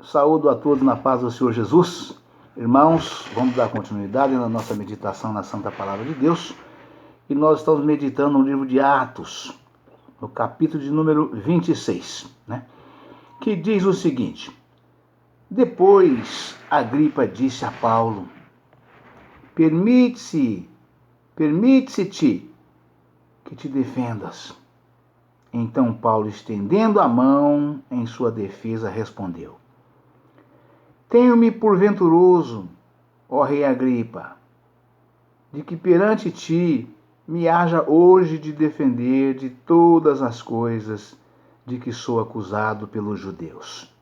Saúdo a todos na paz do Senhor Jesus. Irmãos, vamos dar continuidade na nossa meditação na Santa Palavra de Deus. E nós estamos meditando no livro de Atos, no capítulo de número 26, que diz o seguinte: Depois Agripa disse a Paulo: Permite-se-te que te defendas. Então Paulo, estendendo a mão em sua defesa, respondeu: Tenho-me por venturoso, ó rei Agripa, de que perante ti me haja hoje de defender de todas as coisas de que sou acusado pelos judeus.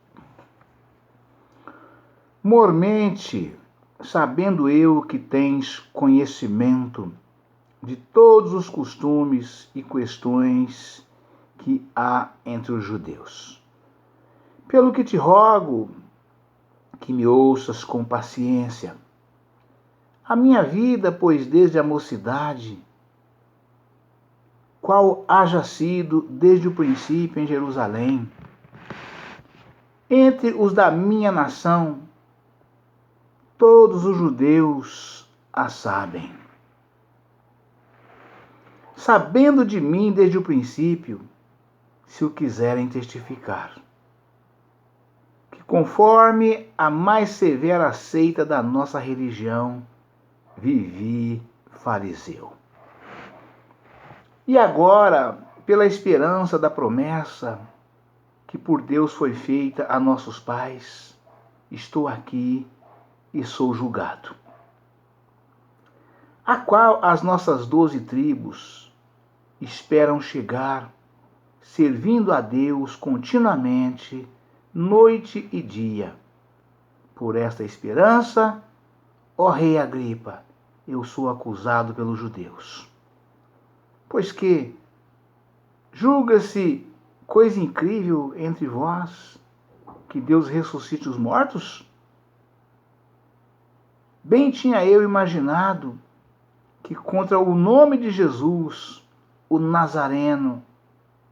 Mormente, sabendo eu que tens conhecimento de todos os costumes e questões que há entre os judeus. Pelo que te rogo que me ouças com paciência. A minha vida, pois desde a mocidade, qual haja sido desde o princípio em Jerusalém, entre os da minha nação, todos os judeus a sabem. Sabendo de mim desde o princípio, se o quiserem testificar, que conforme a mais severa seita da nossa religião, vivi fariseu. E agora, pela esperança da promessa que por Deus foi feita a nossos pais, estou aqui e sou julgado. A qual as nossas 12 tribos esperam chegar, servindo a Deus continuamente, noite e dia. Por esta esperança, ó rei Agripa, eu sou acusado pelos judeus. Pois que julga-se coisa incrível entre vós que Deus ressuscite os mortos? Bem tinha eu imaginado que contra o nome de Jesus, o Nazareno,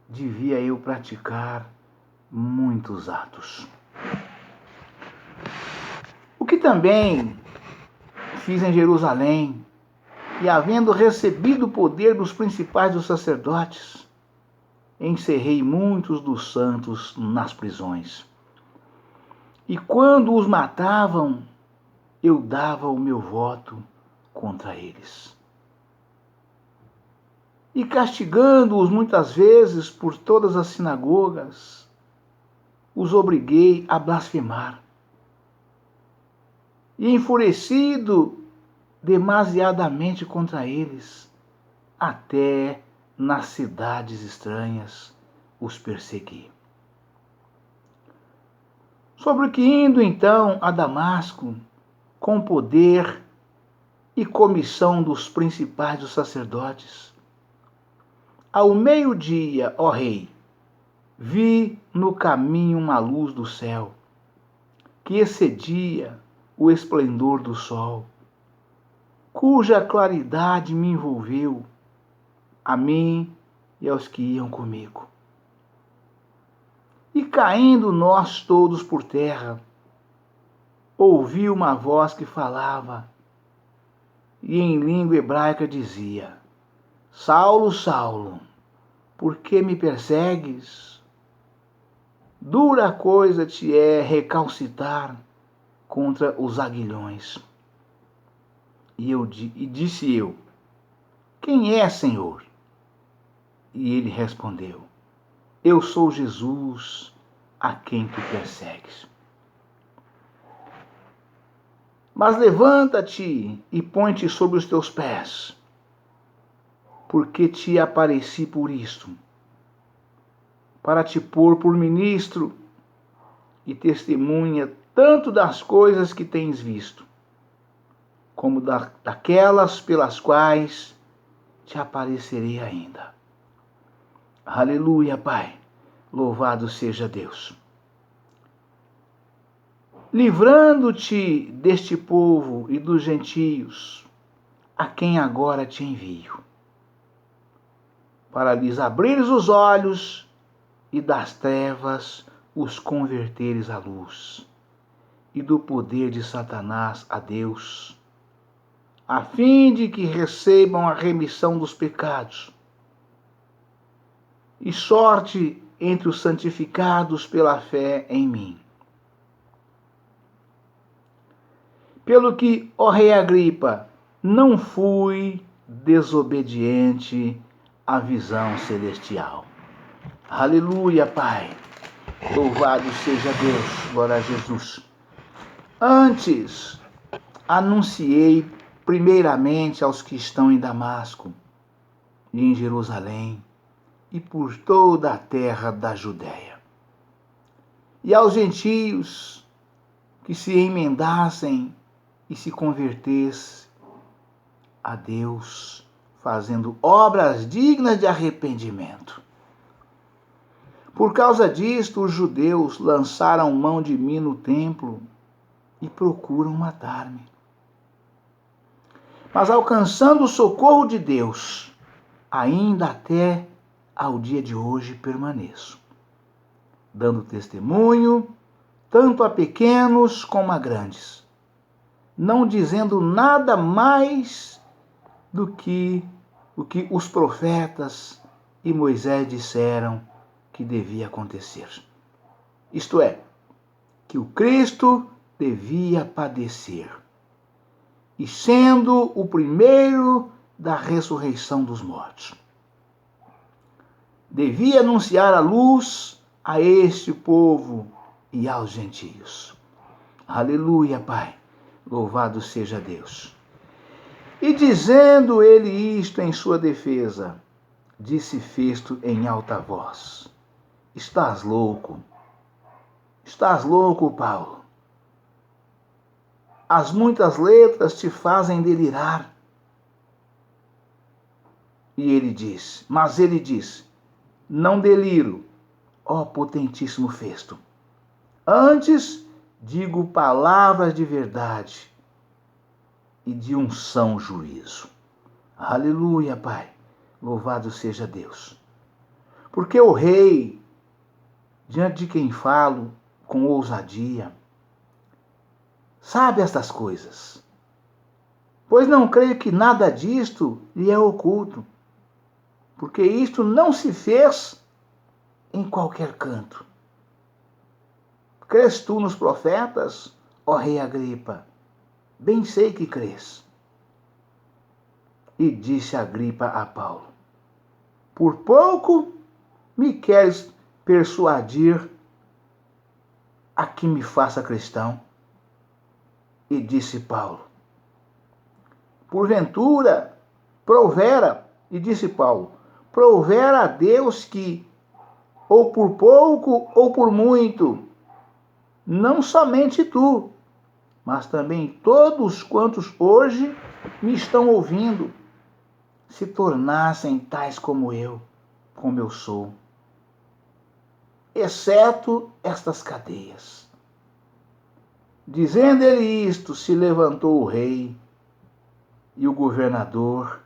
devia eu praticar muitos atos. O que também fiz em Jerusalém, e havendo recebido o poder dos principais dos sacerdotes, encerrei muitos dos santos nas prisões. E quando os matavam, eu dava o meu voto contra eles. E castigando-os muitas vezes por todas as sinagogas, os obriguei a blasfemar. E enfurecido demasiadamente contra eles, até nas cidades estranhas os persegui. Sobre o que indo então a Damasco, com poder e comissão dos principais dos sacerdotes, ao meio-dia, ó rei, vi no caminho uma luz do céu, que excedia o esplendor do sol, cuja claridade me envolveu, a mim e aos que iam comigo. E caindo nós todos por terra, ouvi uma voz que falava, e em língua hebraica dizia: Saulo, Saulo, por que me persegues? Dura coisa te é recalcitrar contra os aguilhões. E disse eu: Quem é, Senhor? E ele respondeu: Eu sou Jesus, a quem tu persegues. Mas levanta-te e põe-te sobre os teus pés, porque te apareci por isto, para te pôr por ministro e testemunha tanto das coisas que tens visto, como daquelas pelas quais te aparecerei ainda. Aleluia, Pai. Louvado seja Deus. Livrando-te deste povo e dos gentios, a quem agora te envio, para lhes abrires os olhos e das trevas os converteres à luz, e do poder de Satanás a Deus, a fim de que recebam a remissão dos pecados e sorte entre os santificados pela fé em mim. Pelo que, ó rei Agripa, não fui desobediente à visão celestial. Aleluia, Pai. Louvado seja Deus. Glória a Jesus. Antes, anunciei primeiramente aos que estão em Damasco e em Jerusalém e por toda a terra da Judéia, e aos gentios que se emendassem e se convertessem a Deus, fazendo obras dignas de arrependimento. Por causa disto, os judeus lançaram mão de mim no templo e procuram matar-me. Mas alcançando o socorro de Deus, ainda até ao dia de hoje permaneço, dando testemunho tanto a pequenos como a grandes, não dizendo nada mais do que o que os profetas e Moisés disseram que devia acontecer. Isto é, que o Cristo devia padecer, e sendo o primeiro da ressurreição dos mortos, devia anunciar a luz a este povo e aos gentios. Aleluia, Pai. Louvado seja Deus. E dizendo ele isto em sua defesa, disse Festo em alta voz: Estás louco? Estás louco, Paulo? As muitas letras te fazem delirar. Mas ele diz: Não deliro, ó potentíssimo Festo. Antes digo palavras de verdade e de um são juízo. Aleluia, Pai. Louvado seja Deus. Porque o rei, diante de quem falo com ousadia, sabe estas coisas, pois não creio que nada disto lhe é oculto, porque isto não se fez em qualquer canto. Crês tu nos profetas, ó rei Agripa? Bem sei que crês. E disse Agripa a Paulo: Por pouco me queres persuadir a que me faça cristão? E disse Paulo: Porventura, provera a Deus que, ou por pouco ou por muito, não somente tu, mas também todos quantos hoje me estão ouvindo, se tornassem tais como eu sou, exceto estas cadeias. Dizendo ele isto, se levantou o rei e o governador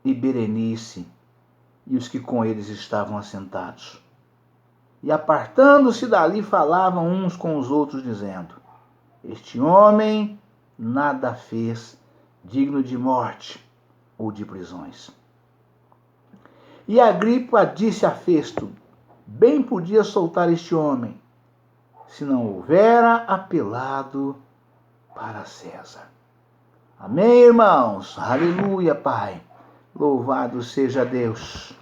e Berenice e os que com eles estavam assentados. E apartando-se dali, falavam uns com os outros, dizendo: Este homem nada fez digno de morte ou de prisões. E Agripa disse a Festo: Bem podia soltar este homem, se não houvera apelado para César. Amém, irmãos? Aleluia, Pai. Louvado seja Deus.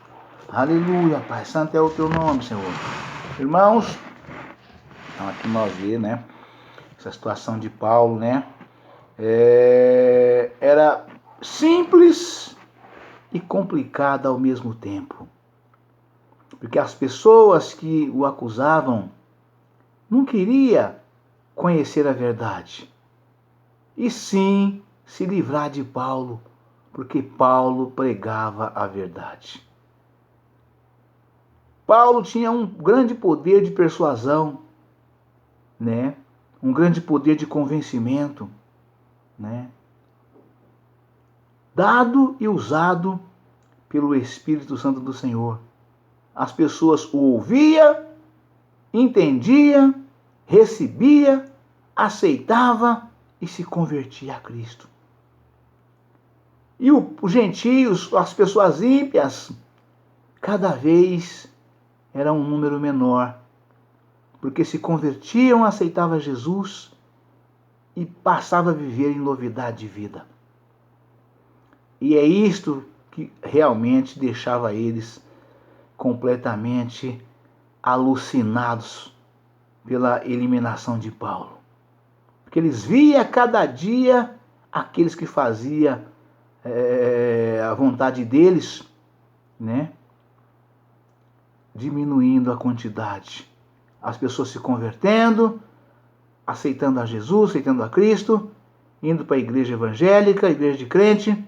Aleluia, Pai. Santo é o teu nome, Senhor. Irmãos, então aqui nós vemos, né? Essa situação de Paulo, né? Era simples e complicada ao mesmo tempo. Porque as pessoas que o acusavam não queriam conhecer a verdade, e sim se livrar de Paulo, porque Paulo pregava a verdade. Paulo tinha um grande poder de persuasão, né? Um grande poder de convencimento, né? Dado e usado pelo Espírito Santo do Senhor. As pessoas o ouviam, entendiam, recebiam aceitava e se convertia a Cristo. E os gentios, as pessoas ímpias, cada vez era um número menor, porque se convertiam, aceitavam Jesus e passavam a viver em novidade de vida. E é isto que realmente deixava eles completamente alucinados pela eliminação de Paulo. Porque eles viam cada dia aqueles que faziam a vontade deles, né? Diminuindo a quantidade. As pessoas se convertendo, aceitando a Jesus, aceitando a Cristo, indo para a igreja evangélica, a igreja de crente,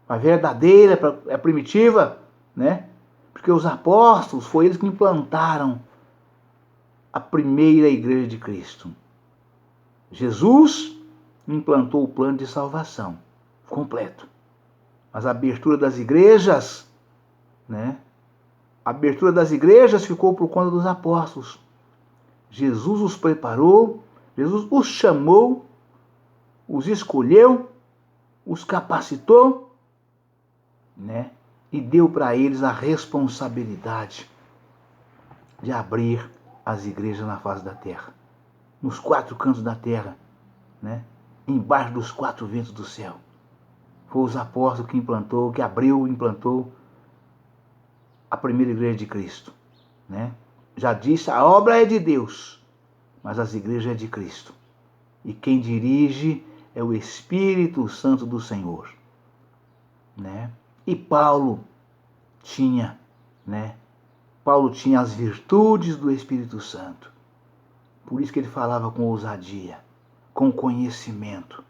a verdadeira, a primitiva, né? Porque os apóstolos, foi eles que implantaram a primeira igreja de Cristo. Jesus implantou o plano de salvação completo. Mas a abertura das igrejas, né? A abertura das igrejas ficou por conta dos apóstolos. Jesus os preparou, Jesus os chamou, os escolheu, os capacitou, né? E deu para eles a responsabilidade de abrir as igrejas na face da terra, nos 4 cantos da terra, né? Embaixo dos 4 ventos do céu. Foi os apóstolos que implantou, que abriu e implantou a primeira igreja de Cristo, né? Já disse, a obra é de Deus, mas as igrejas é de Cristo. E quem dirige é o Espírito Santo do Senhor, né? E Paulo tinha, né? Paulo tinha as virtudes do Espírito Santo. Por isso que ele falava com ousadia, com conhecimento,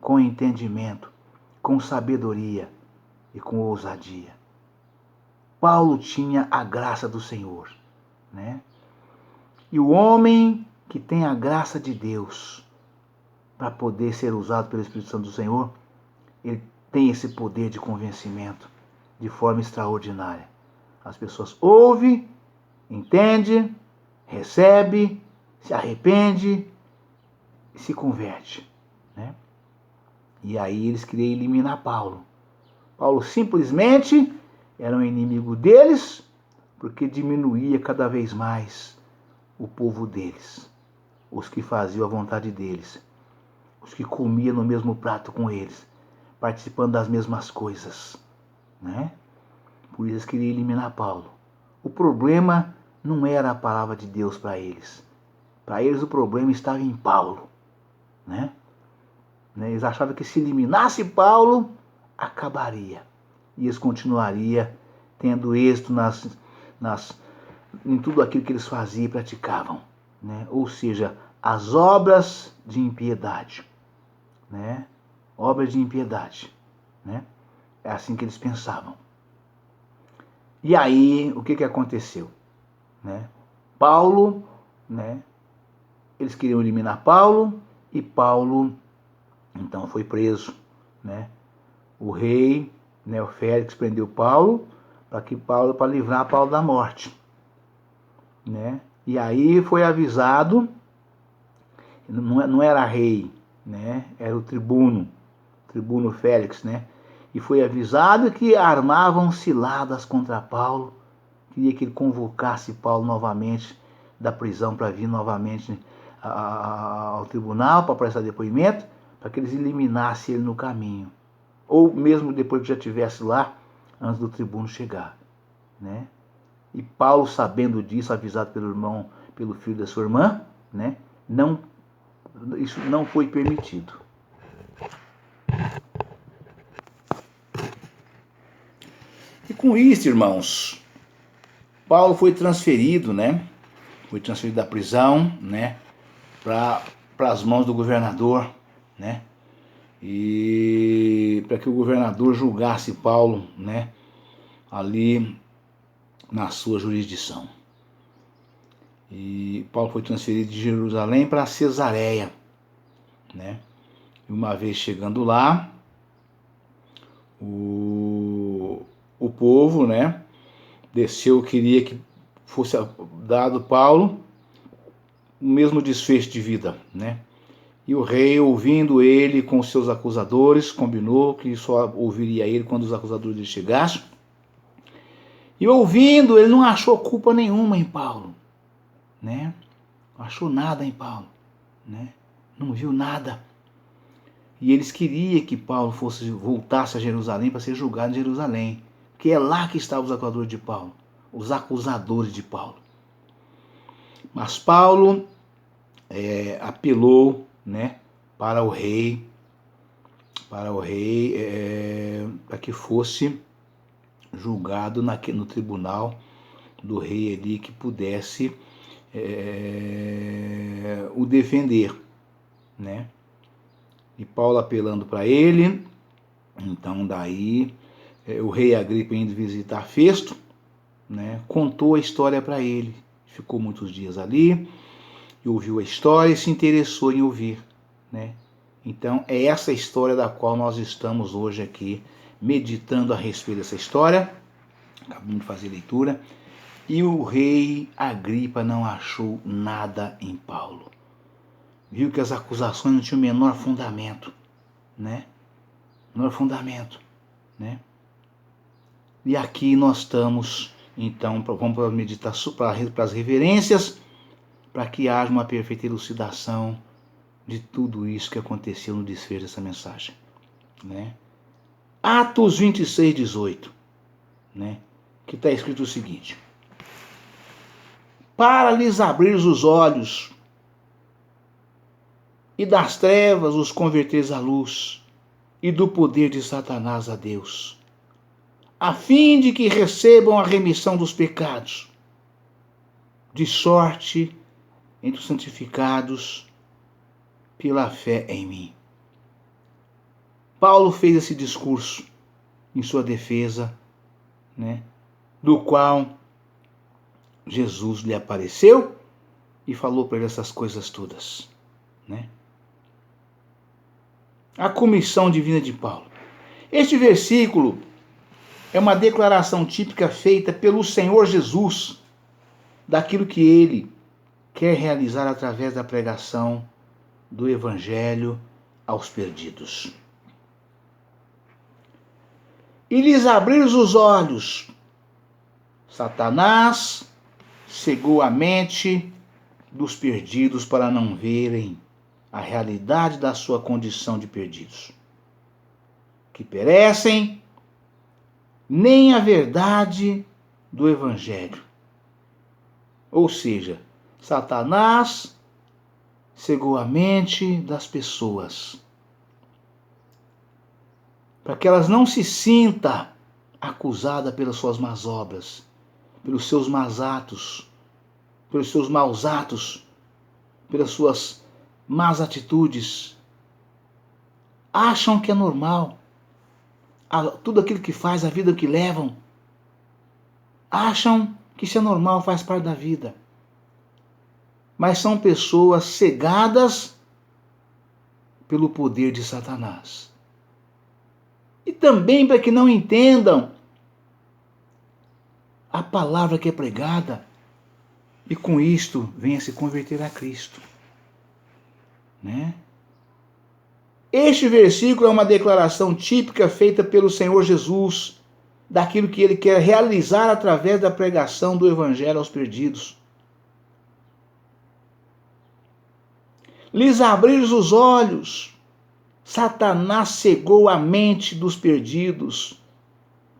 com entendimento, com sabedoria e com ousadia. Paulo tinha a graça do Senhor, né? E o homem que tem a graça de Deus para poder ser usado pelo Espírito Santo do Senhor, ele tem esse poder de convencimento de forma extraordinária. As pessoas ouvem, entendem, recebem, se arrepende e se converte, né? E aí eles queriam eliminar Paulo. Paulo simplesmente era um inimigo deles, porque diminuía cada vez mais o povo deles, os que faziam a vontade deles, os que comiam no mesmo prato com eles, participando das mesmas coisas, né? Por isso eles queriam eliminar Paulo. O problema não era a palavra de Deus para eles. Para eles o problema estava em Paulo, né? Eles achavam que se eliminasse Paulo, acabaria. E eles continuariam tendo êxito em tudo aquilo que eles faziam e praticavam, né? Ou seja, as obras de impiedade, né? Obras de impiedade, né? É assim que eles pensavam. E aí, o que aconteceu, né? Paulo, né? Eles queriam eliminar Paulo e Paulo, então, foi preso, né? O rei, né, o Félix, prendeu Paulo para livrar Paulo da morte, né? E aí foi avisado, não era rei, né? Era o tribuno Félix, né? E foi avisado que armavam ciladas contra Paulo, queria que ele convocasse Paulo novamente da prisão para vir novamente ao tribunal para prestar depoimento, para que eles eliminassem ele no caminho, ou mesmo depois que já estivesse lá, antes do tribuno chegar, né? E Paulo, sabendo disso, avisado pelo filho da sua irmã, né? Isso não foi permitido. E com isso, irmãos, Paulo foi transferido, né? Foi transferido da prisão, né? Para as mãos do governador, né? E para que o governador julgasse Paulo, né? Ali na sua jurisdição. E Paulo foi transferido de Jerusalém para Cesareia, né? E uma vez chegando lá, o povo, né? Desceu, queria que fosse dado Paulo o mesmo desfecho de vida, né? E o rei, ouvindo ele com os seus acusadores, combinou que só ouviria ele quando os acusadores lhe chegassem. E ouvindo, ele não achou culpa nenhuma em Paulo, né? Não achou nada em Paulo, né? Não viu nada. E eles queriam que Paulo voltasse a Jerusalém para ser julgado em Jerusalém, porque é lá que estavam os acusadores de Paulo, os acusadores de Paulo. Mas Paulo apelou, né, para o rei, para que fosse julgado no tribunal do rei ali, que pudesse o defender, né? E Paulo apelando para ele, então daí o rei Agripa indo visitar Festo, né, contou a história para ele. Ficou muitos dias ali, e ouviu a história e se interessou em ouvir, né? Então é essa história da qual nós estamos hoje aqui meditando a respeito dessa história. Acabamos de fazer leitura. E o rei Agripa não achou nada em Paulo. Viu que as acusações não tinham o menor fundamento, né? Menor fundamento, né? E aqui nós estamos, então, vamos para a meditação, para as reverências, para que haja uma perfeita elucidação de tudo isso que aconteceu no desfecho dessa mensagem, né? Atos 26, 18, né? Que está escrito o seguinte: para lhes abrir os olhos e das trevas os converteres à luz, e do poder de Satanás a Deus, a fim de que recebam a remissão dos pecados, de sorte entre os santificados pela fé em mim. Paulo fez esse discurso em sua defesa, né, do qual Jesus lhe apareceu e falou para ele essas coisas todas, né? A comissão divina de Paulo. Este versículo é uma declaração típica feita pelo Senhor Jesus daquilo que ele quer realizar através da pregação do Evangelho aos perdidos. E lhes abrir os olhos. Satanás cegou a mente dos perdidos para não verem a realidade da sua condição de perdidos, que perecem, nem a verdade do Evangelho. Ou seja, Satanás cegou a mente das pessoas, para que elas não se sintam acusadas pelas suas más obras, pelos seus maus atos, pelas suas más atitudes. Acham que é normal tudo aquilo que faz, a vida que levam. Acham que isso é normal, faz parte da vida. Mas são pessoas cegadas pelo poder de Satanás. E também para que não entendam a palavra que é pregada e com isto venha se converter a Cristo, né? Este versículo é uma declaração típica feita pelo Senhor Jesus daquilo que ele quer realizar através da pregação do Evangelho aos perdidos. Lhes abrir os olhos. Satanás cegou a mente dos perdidos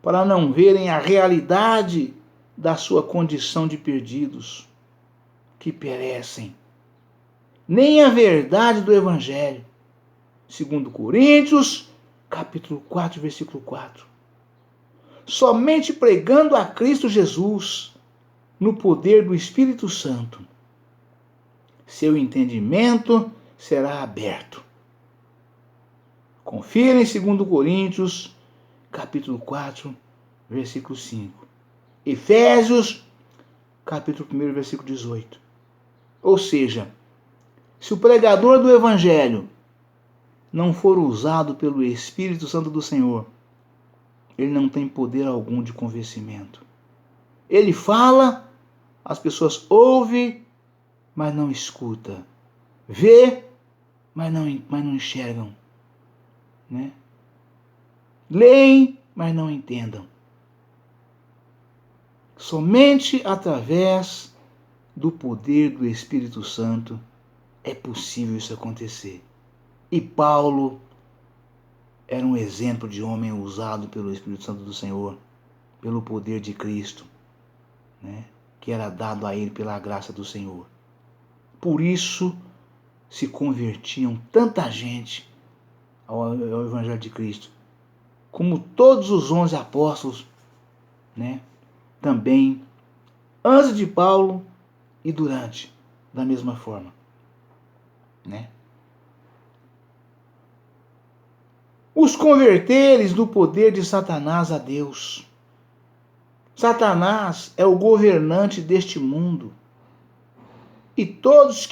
para não verem a realidade da sua condição de perdidos, que perecem, nem a verdade do Evangelho. 2 Coríntios, capítulo 4, versículo 4. Somente pregando a Cristo Jesus, no poder do Espírito Santo, seu entendimento será aberto. Confira em 2 Coríntios, capítulo 4, versículo 5. Efésios, capítulo 1, versículo 18. Ou seja, se o pregador do Evangelho não for usado pelo Espírito Santo do Senhor, ele não tem poder algum de convencimento. Ele fala, as pessoas ouvem, mas não escuta. Vê, mas não enxergam, né? Leem, mas não entendam. Somente através do poder do Espírito Santo é possível isso acontecer. E Paulo era um exemplo de homem usado pelo Espírito Santo do Senhor, pelo poder de Cristo, né? Que era dado a ele pela graça do Senhor. Por isso se convertiam tanta gente ao Evangelho de Cristo, como todos os 11 apóstolos, né? Também antes de Paulo e durante, da mesma forma, né? Os converteres do poder de Satanás a Deus. Satanás é o governante deste mundo. E todos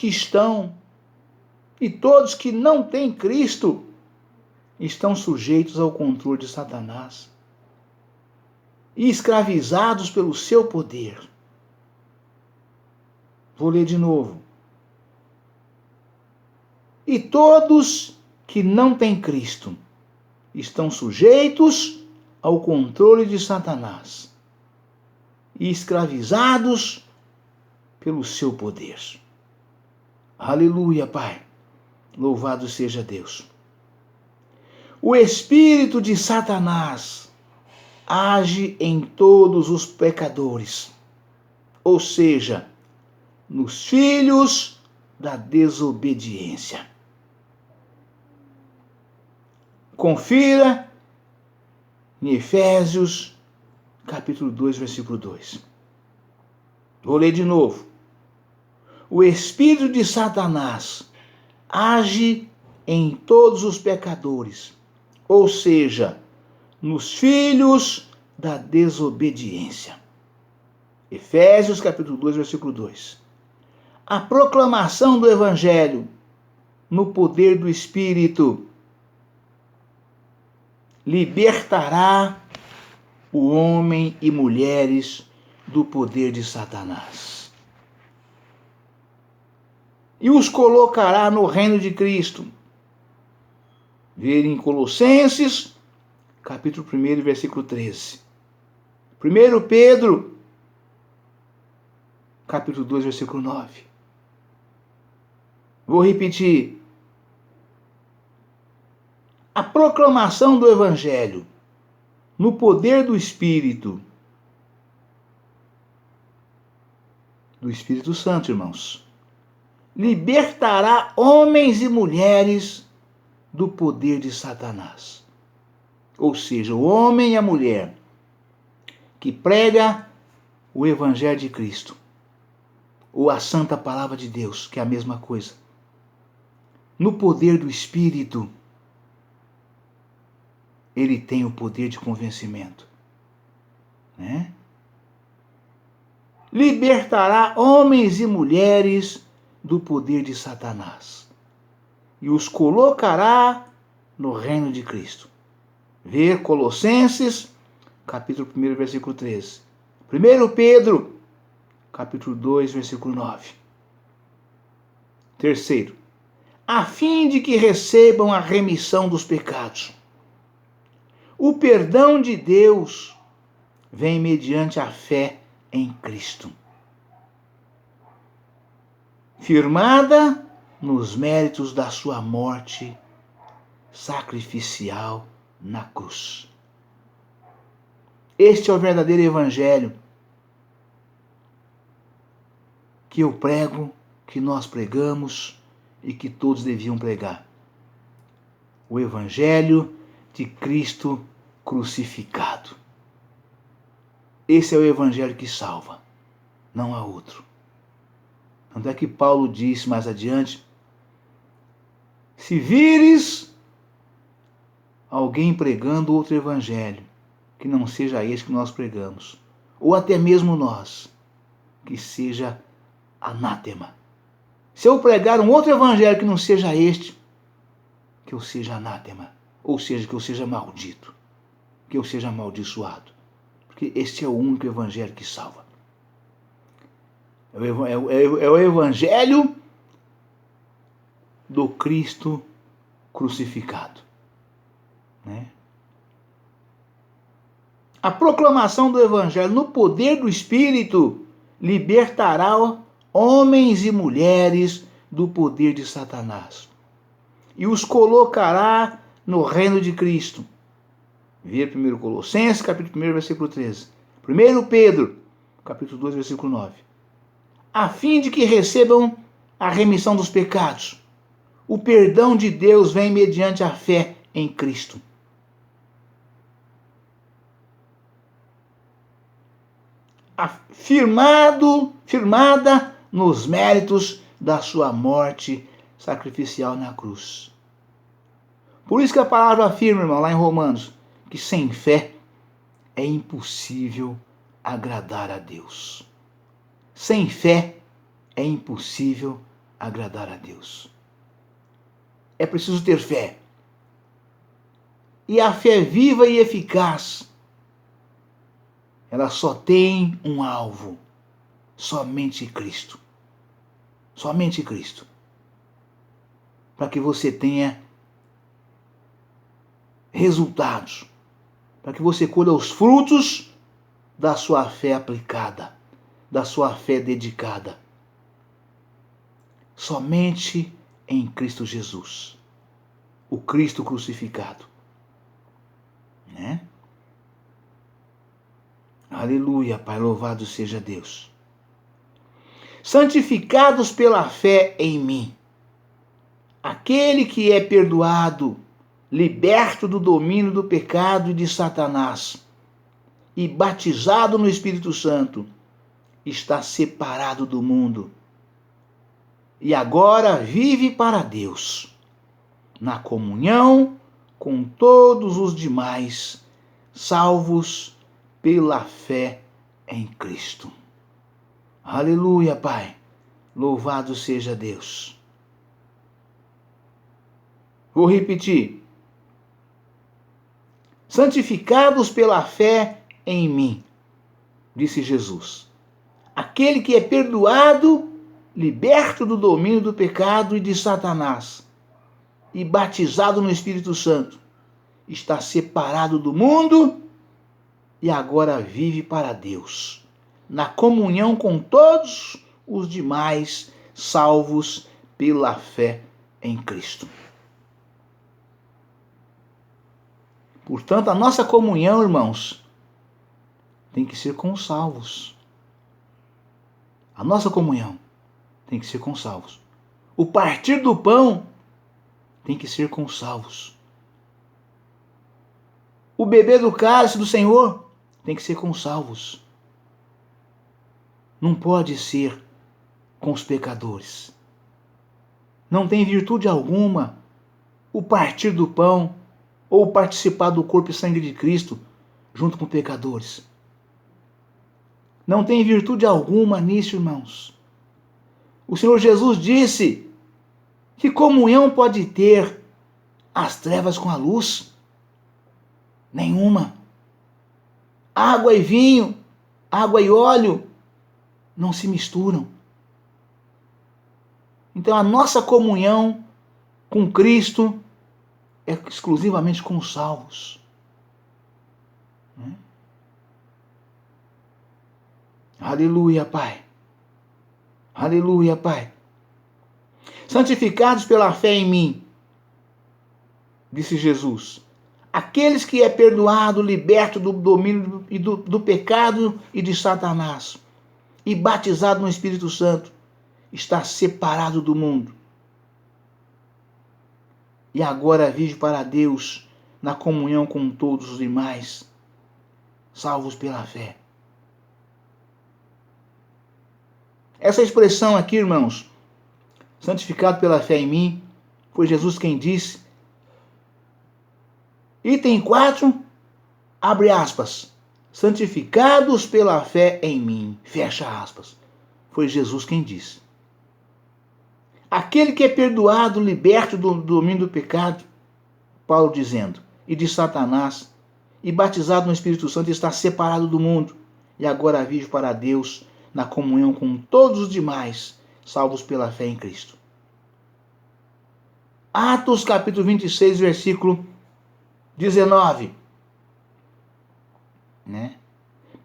que não têm Cristo estão sujeitos ao controle de Satanás e escravizados pelo seu poder. Vou ler de novo. E todos que não têm Cristo estão sujeitos ao controle de Satanás e escravizados pelo seu poder. Aleluia, Pai. Louvado seja Deus. O espírito de Satanás age em todos os pecadores, ou seja, nos filhos da desobediência. Confira em Efésios, capítulo 2, versículo 2. Vou ler de novo. O espírito de Satanás age em todos os pecadores, ou seja, nos filhos da desobediência. Efésios capítulo 2, versículo 2. A proclamação do Evangelho no poder do Espírito libertará o homem e mulheres do poder de Satanás e os colocará no reino de Cristo. Ver em Colossenses, capítulo 1, versículo 13. 1 Pedro, capítulo 2, versículo 9. Vou repetir. A proclamação do Evangelho no poder do Espírito Santo, irmãos, libertará homens e mulheres do poder de Satanás. Ou seja, o homem e a mulher que prega o Evangelho de Cristo, ou a Santa Palavra de Deus, que é a mesma coisa, no poder do Espírito, ele tem o poder de convencimento, né? Libertará homens e mulheres do poder de Satanás e os colocará no reino de Cristo. Ver Colossenses, capítulo 1, versículo 13. 1 Pedro, capítulo 2, versículo 9. Terceiro, a fim de que recebam a remissão dos pecados. O perdão de Deus vem mediante a fé em Cristo, firmada nos méritos da sua morte sacrificial na cruz. Este é o verdadeiro Evangelho que eu prego, que nós pregamos e que todos deviam pregar. O Evangelho de Cristo crucificado. Esse é o Evangelho que salva, não há outro. Tanto é que Paulo disse mais adiante: se vires alguém pregando outro Evangelho, que não seja esse que nós pregamos, ou até mesmo nós, que seja anátema. Se eu pregar um outro Evangelho que não seja este, que eu seja anátema, ou seja, que eu seja maldito, que eu seja amaldiçoado. Porque este é o único Evangelho que salva. É o Evangelho do Cristo crucificado. Né? A proclamação do Evangelho no poder do Espírito libertará homens e mulheres do poder de Satanás e os colocará no reino de Cristo. Ver 1 Colossenses, capítulo 1, versículo 13. 1 Pedro, capítulo 2, versículo 9. A fim de que recebam a remissão dos pecados. O perdão de Deus vem mediante a fé em Cristo. Firmada nos méritos da sua morte sacrificial na cruz. Por isso que a palavra afirma, irmão, lá em Romanos, que sem fé é impossível agradar a Deus. Sem fé é impossível agradar a Deus. É preciso ter fé. E a fé viva e eficaz, ela só tem um alvo: somente Cristo. Somente Cristo. Para que você tenha resultados, para que você colha os frutos da sua fé aplicada, da sua fé dedicada. Somente em Cristo Jesus, o Cristo crucificado. Né? Aleluia, Pai, louvado seja Deus. Santificados pela fé em mim. Aquele que é perdoado, liberto do domínio do pecado e de Satanás, e batizado no Espírito Santo, está separado do mundo. E agora vive para Deus, na comunhão com todos os demais, salvos pela fé em Cristo. Aleluia, Pai. Louvado seja Deus. Vou repetir. Santificados pela fé em mim, disse Jesus. Aquele que é perdoado, liberto do domínio do pecado e de Satanás, e batizado no Espírito Santo, está separado do mundo e agora vive para Deus, na comunhão com todos os demais, salvos pela fé em Cristo. Portanto, a nossa comunhão, irmãos, tem que ser com os salvos. A nossa comunhão tem que ser com os salvos. O partir do pão tem que ser com os salvos. O beber do cálice do Senhor tem que ser com os salvos. Não pode ser com os pecadores. Não tem virtude alguma o partir do pão ou participar do corpo e sangue de Cristo junto com pecadores. Não tem virtude alguma nisso, irmãos. O Senhor Jesus disse: que comunhão pode ter as trevas com a luz? Nenhuma. Água e vinho, água e óleo não se misturam. Então a nossa comunhão com Cristo é exclusivamente com os salvos. Aleluia, Pai. Aleluia, Pai. Santificados pela fé em mim, disse Jesus. Aqueles que é perdoado, liberto do domínio do pecado e de Satanás, e batizado no Espírito Santo, está separado do mundo. E agora vive para Deus na comunhão com todos os demais, salvos pela fé. Essa expressão aqui, irmãos, santificado pela fé em mim, foi Jesus quem disse. Item 4, abre aspas, santificados pela fé em mim, fecha aspas. Foi Jesus quem disse. Aquele que é perdoado, liberto do domínio do pecado, Paulo dizendo, e de Satanás, e batizado no Espírito Santo, está separado do mundo, e agora vive para Deus, na comunhão com todos os demais, salvos pela fé em Cristo. Atos capítulo 26, versículo 19. Né?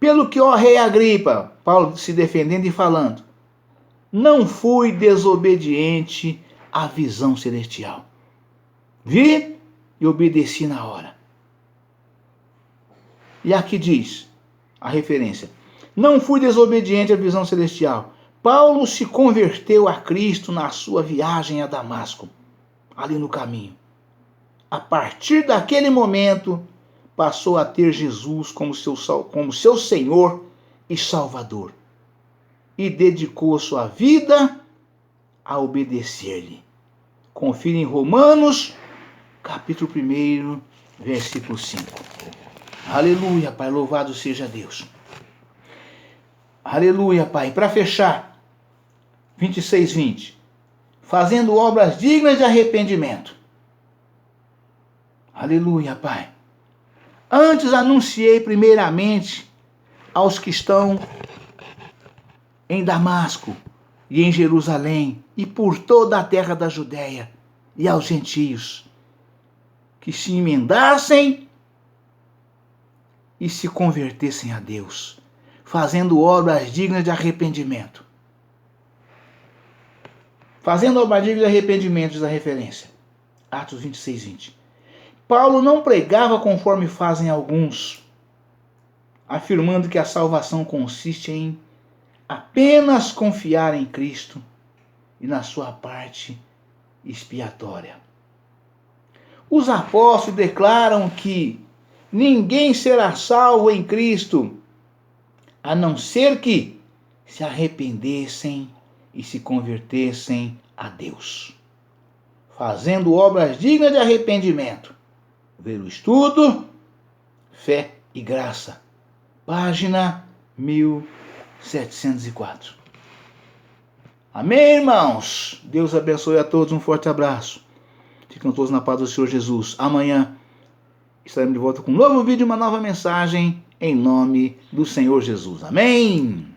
Pelo que, ó rei Agripa, Paulo se defendendo e falando, não fui desobediente à visão celestial. Vi e obedeci na hora. E aqui diz a referência, não fui desobediente à visão celestial. Paulo se converteu a Cristo na sua viagem a Damasco, ali no caminho. A partir daquele momento, passou a ter Jesus como seu Senhor e Salvador. E dedicou sua vida a obedecer-lhe. Confira em Romanos, capítulo 1, versículo 5. Aleluia, Pai, louvado seja Deus. Aleluia, Pai. Para fechar, 26:20. Fazendo obras dignas de arrependimento. Aleluia, Pai. Antes anunciei primeiramente aos que estão em Damasco e em Jerusalém e por toda a terra da Judéia e aos gentios que se emendassem e se convertessem a Deus, fazendo obras dignas de arrependimento. Fazendo obras dignas de arrependimento, diz a referência. Atos 26:20. Paulo não pregava conforme fazem alguns, afirmando que a salvação consiste em apenas confiar em Cristo e na sua parte expiatória. Os apóstolos declaram que ninguém será salvo em Cristo, a não ser que se arrependessem e se convertessem a Deus, fazendo obras dignas de arrependimento. Ver o estudo, Fé e Graça, página 1704. Amém, irmãos? Deus abençoe a todos, um forte abraço. Ficam todos na paz do Senhor Jesus. Amanhã estaremos de volta com um novo vídeo e uma nova mensagem em nome do Senhor Jesus. Amém?